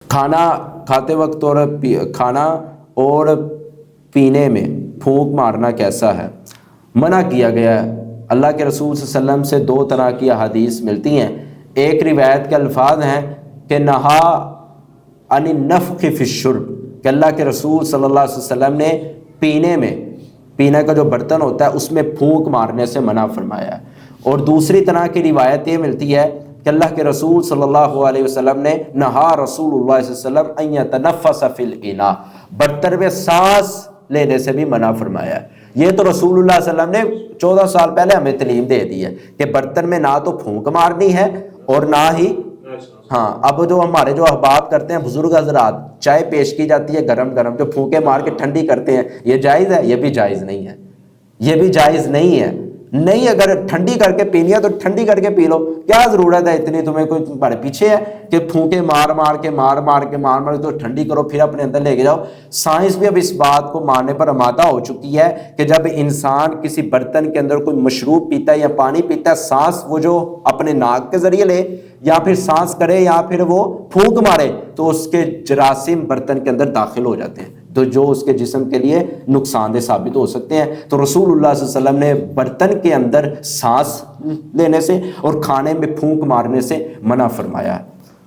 کھانا کھاتے وقت اور کھانا اور پینے میں پھونک مارنا کیسا ہے؟ منع کیا گیا ہے۔ اللہ کے رسول صلی اللہ علیہ وسلم سے دو طرح کی احادیث ملتی ہیں۔ ایک روایت کے الفاظ ہیں کہ نہا عن النفخ فی الشرب، کہ اللہ کے رسول صلی اللہ علیہ وسلم نے پینے کا جو برتن ہوتا ہے اس میں پھونک مارنے سے منع فرمایا ہے۔ اور دوسری طرح کی روایت یہ ملتی ہے کہ اللہ کے رسول صلی اللہ علیہ وسلم نے نہا رسول اللہ صلی اللہ علیہ وسلم ان یتنفس فی الاناء، برتن میں سانس لینے سے بھی منع فرمایا ہے۔ یہ تو رسول اللہ صلی اللہ علیہ وسلم نے 14 سال پہلے ہمیں تعلیم دے دی ہے کہ برتن میں نہ تو پھونک مارنی ہے اور نہ ہی اب جو ہمارے جو احباب کرتے ہیں بزرگ حضرات، چائے پیش کی جاتی ہے گرم گرم، جو پھونکے مار کے ٹھنڈی کرتے ہیں، یہ جائز ہے؟ یہ بھی جائز نہیں ہے، یہ بھی جائز نہیں ہے۔ نہیں، اگر ٹھنڈی کر کے پینی ہے تو ٹھنڈی کر کے پی لو، کیا ضرورت ہے اتنی تمہیں کوئی تمہارے پیچھے ہے کہ پھونکے مار کے تو ٹھنڈی کرو پھر اپنے اندر لے کے جاؤ۔ سائنس بھی اب اس بات کو ماننے پر آمادہ ہو چکی ہے کہ جب انسان کسی برتن کے اندر کوئی مشروب پیتا ہے یا پانی پیتا ہے، سانس وہ جو اپنے ناک کے ذریعے لے یا پھر سانس کرے یا پھر وہ پھونک مارے تو اس کے جراثیم برتن کے اندر داخل ہو جاتے ہیں، تو جو اس کے جسم کے لیے نقصان دہ ثابت ہو سکتے ہیں۔ تو رسول اللہ صلی اللہ علیہ وسلم نے برتن کے اندر سانس لینے سے اور کھانے میں پھونک مارنے سے منع فرمایا ہے۔